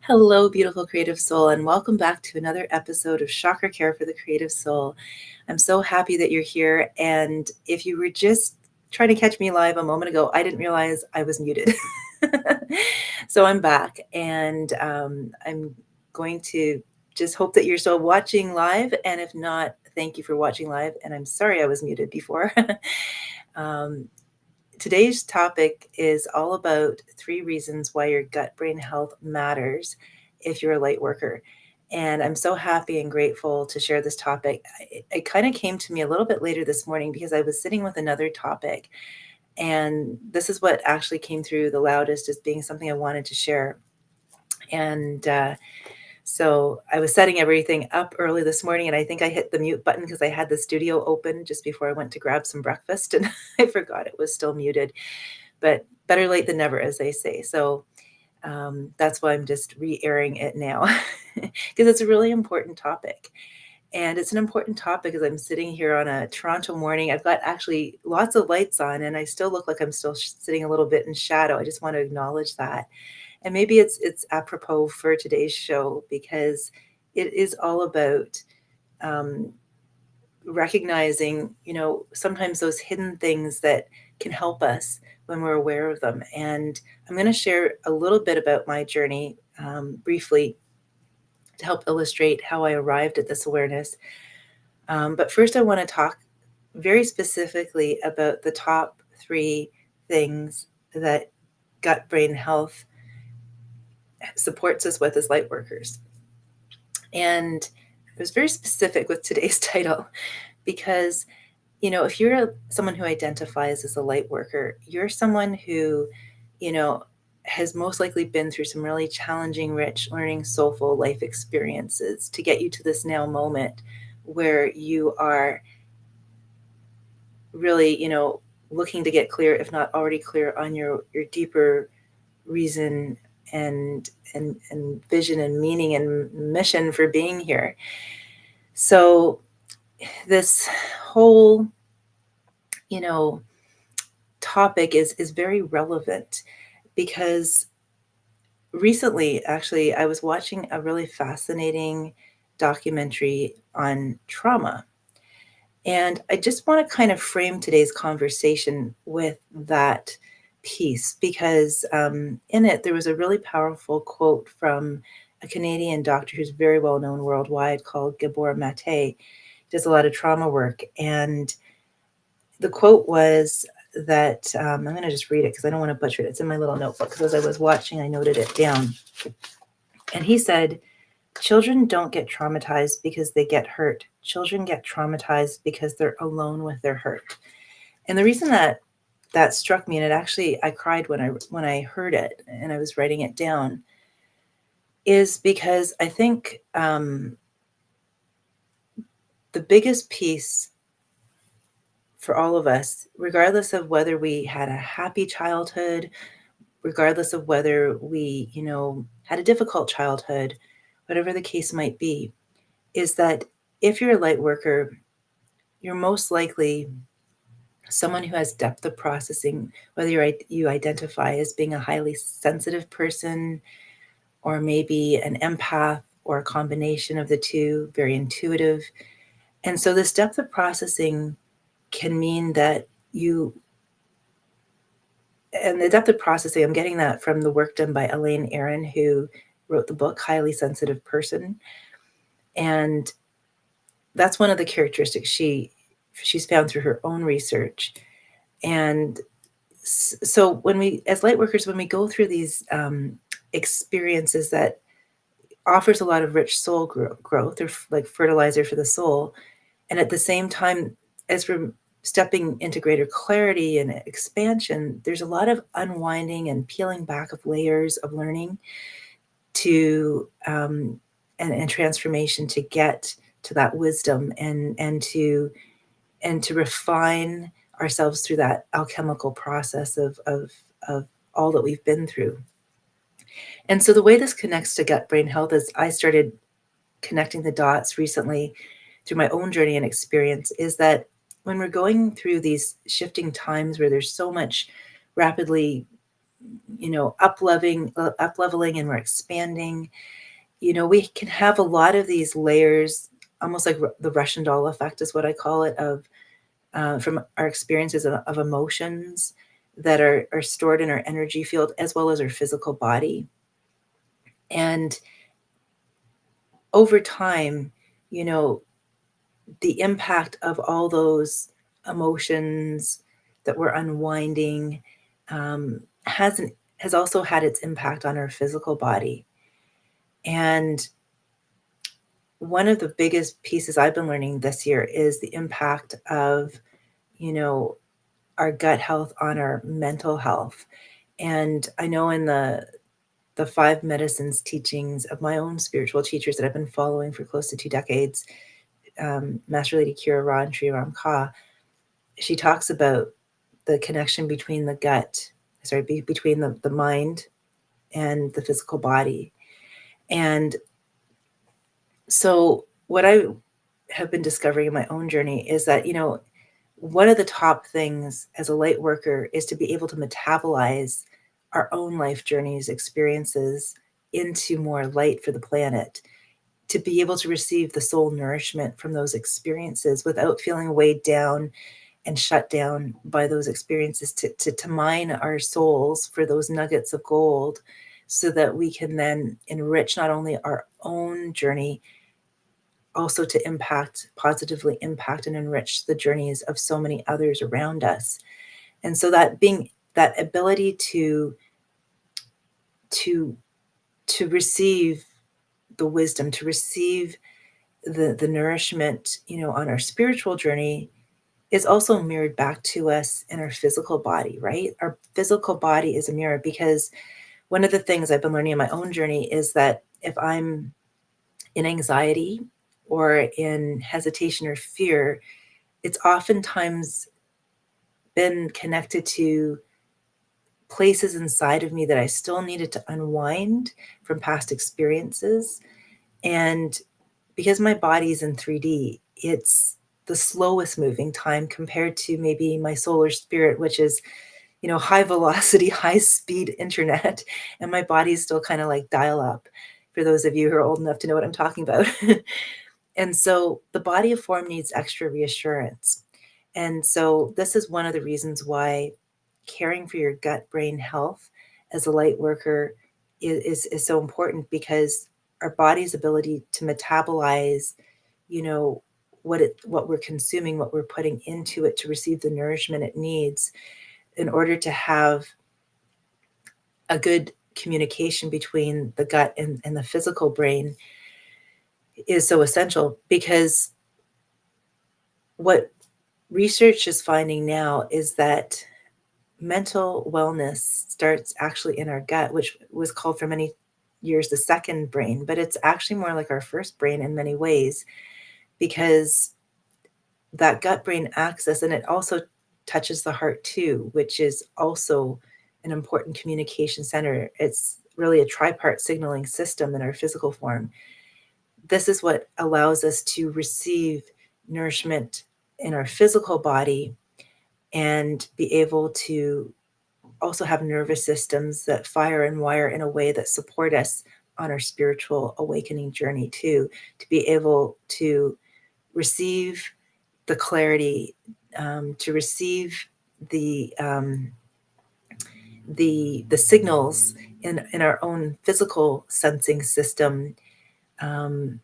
Hello, beautiful creative soul, and welcome back to another episode of Chakra-Care for the Creative Soul. I'm so happy that you're here. And if you were just trying to catch me live a moment ago, I didn't realize I was muted. So I'm back, and I'm going to just hope that you're still watching live. And if not, thank you for watching live. And I'm sorry I was muted before. um, Today's topic is all about 3 reasons why your gut brain health matters if you're a light worker. And I'm so happy and grateful to share this topic. It kind of came to me a little bit later this morning because I was sitting with another topic. And this is what actually came through the loudest as being something I wanted to share. And so I was setting everything up early this morning, and I think I hit the mute button because I had the studio open just before I went to grab some breakfast, and I forgot it was still muted. But better late than never, as they say. So that's why I'm just re-airing it now because it's a really important topic. And it's an important topic as I'm sitting here on a Toronto morning. I've got actually lots of lights on, and I still look like I'm still sitting a little bit in shadow. I just want to acknowledge that. And maybe it's apropos for today's show because it is all about um, recognizing, sometimes those hidden things that can help us when we're aware of them. And I'm going to share a little bit about my journey briefly to help illustrate how I arrived at this awareness. But first, I want to talk very specifically about the top 3 things that gut brain health supports us with as light workers. And I was very specific with today's title because, if you're someone who identifies as a light worker, you're someone who, has most likely been through some really challenging, rich, learning, soulful life experiences to get you to this now moment where you are really, looking to get clear, if not already clear, on your deeper reason and vision and meaning and mission for being here. So this whole topic is very relevant because recently, actually, I was watching a really fascinating documentary on trauma. And I just want to kind of frame today's conversation with that piece because in it, there was a really powerful quote from a Canadian doctor who's very well known worldwide called Gabor Mate. Does a lot of trauma work. And the quote was that I'm going to just read it because I don't want to butcher it. It's in my little notebook because as I was watching, I noted it down. And he said, "Children don't get traumatized because they get hurt. Children get traumatized because they're alone with their hurt." And the reason that struck me, and it actually, I cried when I heard it and I was writing it down, is because I think the biggest piece for all of us, regardless of whether we had a happy childhood, regardless of whether we, had a difficult childhood, whatever the case might be, is that if you're a light worker, you're most likely someone who has depth of processing, whether you identify as being a highly sensitive person or maybe an empath or a combination of the two, very intuitive. And so this depth of processing can mean that and the depth of processing, I'm getting that from the work done by Elaine Aron, who wrote the book Highly Sensitive Person. And that's one of the characteristics she's found through her own research. And so when we, as light workers, when we go through these experiences that offers a lot of rich soul growth, they're like fertilizer for the soul. And at the same time, as we're stepping into greater clarity and expansion, there's a lot of unwinding and peeling back of layers of learning to and transformation to get to that wisdom and to refine ourselves through that alchemical process of all that we've been through. And so the way this connects to gut brain health is I started connecting the dots recently through my own journey and experience is that when we're going through these shifting times where there's so much rapidly up leveling, and we're expanding. We can have a lot of these layers, almost like the Russian doll effect is what I call it, of from our experiences of emotions that are stored in our energy field as well as our physical body. And over time, you know, the impact of all those emotions that we're unwinding has also had its impact on our physical body. And one of the biggest pieces I've been learning this year is the impact of, you know, our gut health on our mental health. And I know in the five medicines teachings of my own spiritual teachers that I've been following for close to 2 decades, Master Lady Kira Ra and Sri Ram Ka, she talks about the connection between between the mind and the physical body. And so what I have been discovering in my own journey is that, one of the top things as a light worker is to be able to metabolize our own life journeys, experiences into more light for the planet, to be able to receive the soul nourishment from those experiences without feeling weighed down and shut down by those experiences, to mine our souls for those nuggets of gold so that we can then enrich not only our own journey, also to positively impact and enrich the journeys of so many others around us. And so that ability to to receive the wisdom, to receive the nourishment, on our spiritual journey, is also mirrored back to us in our physical body, right? Our physical body is a mirror, because one of the things I've been learning in my own journey is that if I'm in anxiety or in hesitation or fear, it's oftentimes been connected to places inside of me that I still needed to unwind from past experiences. And because my body's in 3D, it's the slowest moving time compared to maybe my solar spirit, which is, high velocity, high speed internet. And my body's still kind of like dial up, for those of you who are old enough to know what I'm talking about. And so the body of form needs extra reassurance. And so this is one of the reasons why caring for your gut brain health as a light worker is so important, because our body's ability to metabolize, you know, what we're consuming, what we're putting into it to receive the nourishment it needs in order to have a good communication between the gut and the physical brain, is so essential. Because what research is finding now is that mental wellness starts actually in our gut, which was called for many years the second brain, but it's actually more like our first brain in many ways, because that gut brain axis, and it also touches the heart too, which is also an important communication center. It's really a tripart signaling system in our physical form. This is what allows us to receive nourishment in our physical body and be able to also have nervous systems that fire and wire in a way that support us on our spiritual awakening journey too, to be able to receive the clarity, to receive the the signals in our own physical sensing system, um,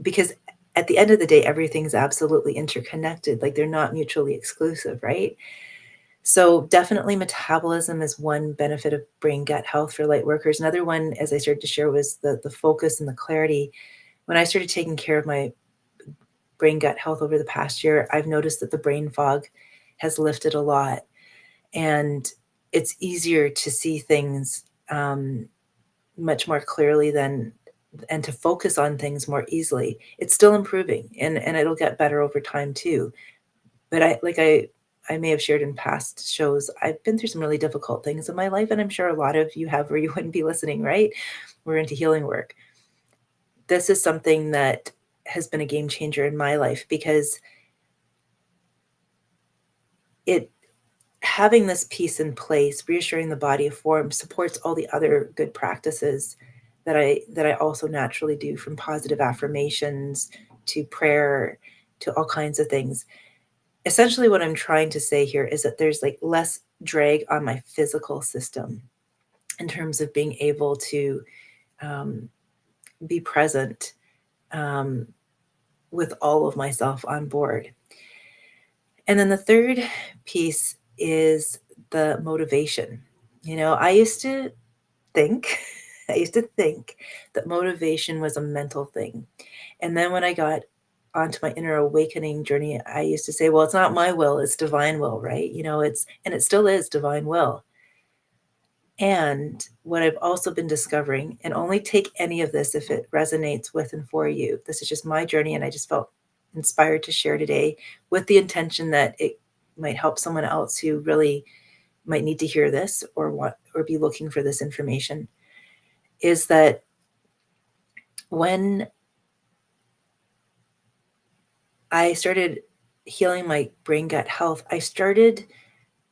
because at the end of the day, everything's absolutely interconnected. Like, they're not mutually exclusive, right? So definitely metabolism is one benefit of brain gut health for light workers. Another one, as I started to share, was the focus and the clarity. When I started taking care of my brain gut health over the past year, I've noticed that the brain fog has lifted a lot, and it's easier to see things much more clearly and to focus on things more easily. It's still improving, and it'll get better over time too. But I may have shared in past shows, I've been through some really difficult things in my life, and I'm sure a lot of you have, or you wouldn't be listening, right? We're into healing work. This is something that has been a game changer in my life, because it having this piece in place, reassuring the body of form, supports all the other good practices that I also naturally do, from positive affirmations to prayer to all kinds of things. Essentially, what I'm trying to say here is that there's like less drag on my physical system in terms of being able to um, be present um, with all of myself on board. And then the third piece is the motivation. I used to think, I used to think that motivation was a mental thing. And then when I got onto my inner awakening journey, I used to say, well, it's not my will, it's divine will, right? And it still is divine will. And what I've also been discovering, and only take any of this if it resonates with and for you. This is just my journey, and I just felt inspired to share today with the intention that it might help someone else who really might need to hear this or be looking for this information, is that when I started healing my brain gut health, I started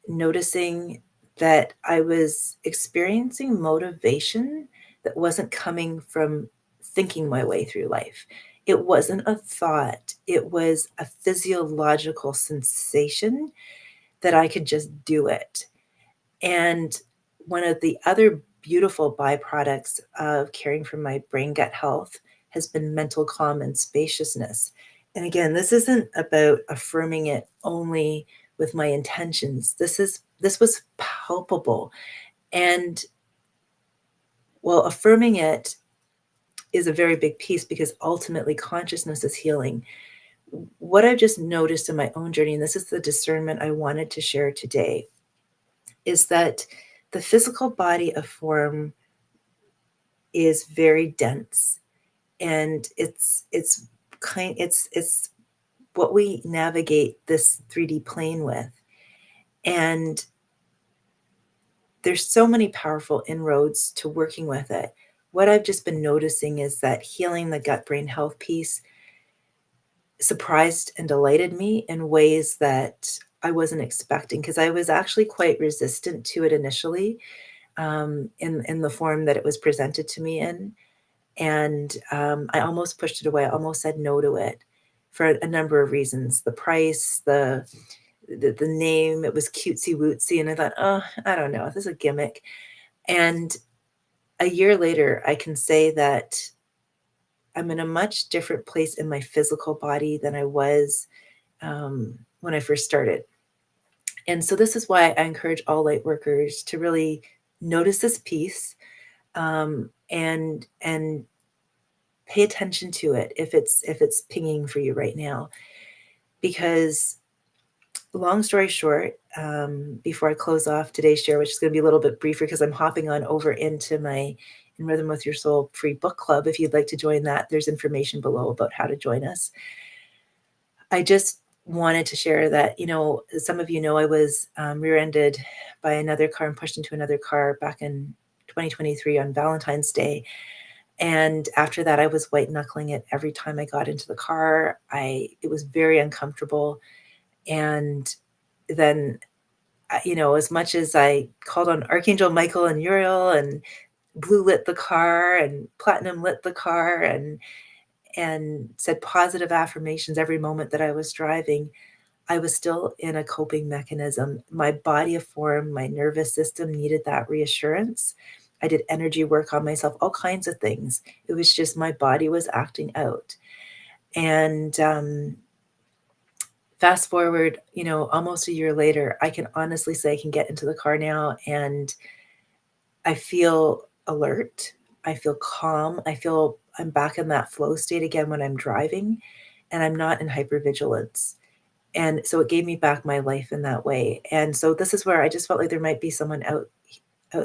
noticing that I was experiencing motivation that wasn't coming from thinking my way through life. It wasn't a thought, it was a physiological sensation that I could just do it. And one of the other beautiful byproducts of caring for my brain gut health has been mental calm and spaciousness. And again, this isn't about affirming it only with my intentions. This was palpable. And well, affirming it is a very big piece because ultimately consciousness is healing. What I've just noticed in my own journey, and this is the discernment I wanted to share today, is that the physical body of form is very dense, and it's what we navigate this 3D plane with. And there's so many powerful inroads to working with it. What I've just been noticing is that healing the gut brain health piece surprised and delighted me in ways that I wasn't expecting, because I was actually quite resistant to it initially, in the form that it was presented to me in. And I almost pushed it away. I almost said no to it for a number of reasons. The price, the name, it was cutesy wootsy. And I thought, oh, I don't know, this is a gimmick. And a year later, I can say that I'm in a much different place in my physical body than I was when I first started. And so this is why I encourage all light workers to really notice this piece, and pay attention to it if it's pinging for you right now. Because long story short, before I close off today's share, which is going to be a little bit briefer because I'm hopping on over into my In Rhythm with Your Soul free book club. If you'd like to join that, there's information below about how to join us. I just wanted to share that, some of you know, I was rear-ended by another car and pushed into another car back in 2023 on Valentine's Day. And after that, I was white knuckling it every time I got into the car. It was very uncomfortable. And then, as much as I called on Archangel Michael and Uriel and blue lit the car and platinum lit the car and said positive affirmations every moment that I was driving, I was still in a coping mechanism. My body of form, my nervous system needed that reassurance. I did energy work on myself, all kinds of things. It was just my body was acting out. And fast forward, almost a year later, I can honestly say I can get into the car now and I feel alert. I feel calm. I feel I'm back in that flow state again when I'm driving, and I'm not in hypervigilance. And so it gave me back my life in that way. And so this is where I just felt like there might be someone out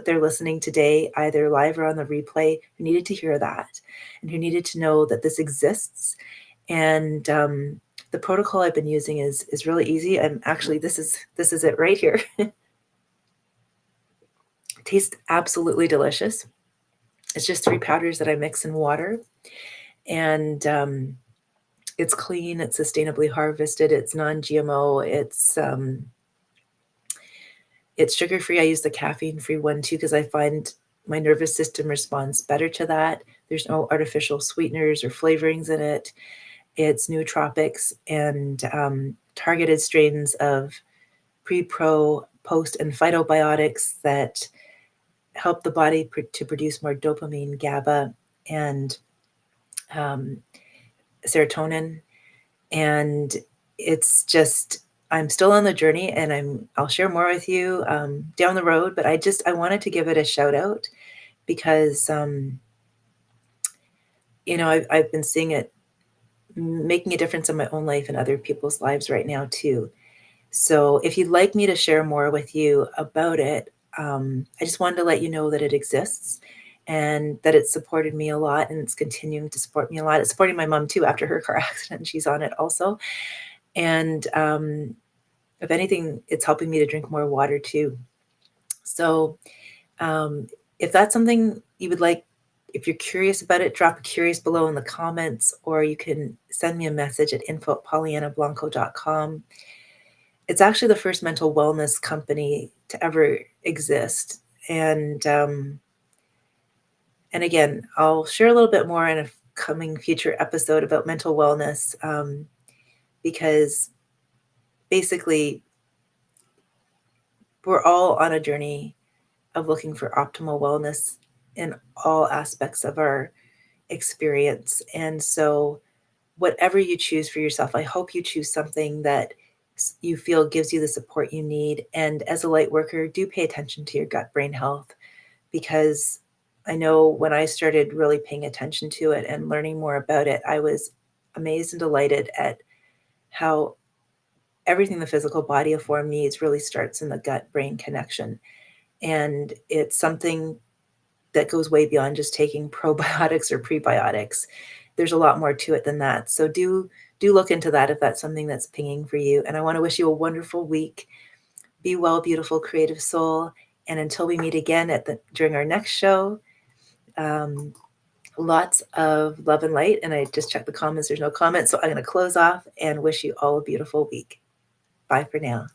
there listening today, either live or on the replay, who needed to hear that and who needed to know that this exists. And the protocol I've been using is really easy. I'm actually, this is it right here. It tastes absolutely delicious. It's just 3 powders that I mix in water, and it's clean, it's sustainably harvested, it's non-GMO, it's It's sugar-free. I use the caffeine-free one too because I find my nervous system responds better to that. There's no artificial sweeteners or flavorings in it. It's nootropics and targeted strains of pre, pro, post, and phytobiotics that help the body to produce more dopamine, GABA, and serotonin. And it's just, I'm still on the journey, and I'll share more with you down the road. But I wanted to give it a shout out because I've been seeing it making a difference in my own life and other people's lives right now too. So if you'd like me to share more with you about it, I just wanted to let you know that it exists and that it's supported me a lot, and it's continuing to support me a lot. It's supporting my mom too after her car accident. She's on it also. And if anything, it's helping me to drink more water too. So if that's something you would like, if you're curious about it, drop a curious below in the comments, or you can send me a message at info@pollyanablanco.com. It's actually the first mental wellness company to ever exist. And again, I'll share a little bit more in a coming future episode about mental wellness, because basically we're all on a journey of looking for optimal wellness in all aspects of our experience. And so whatever you choose for yourself, I hope you choose something that you feel gives you the support you need. And as a light worker, do pay attention to your gut brain health, because I know when I started really paying attention to it and learning more about it, I was amazed and delighted at how everything the physical body of form needs really starts in the gut brain connection. And it's something that goes way beyond just taking probiotics or prebiotics. There's a lot more to it than that. So do look into that if that's something that's pinging for you. And I want to wish you a wonderful week. Be well, beautiful, creative soul. And until we meet again during our next show, lots of love and light. And I just checked the comments. There's no comments. So I'm going to close off and wish you all a beautiful week. Bye for now.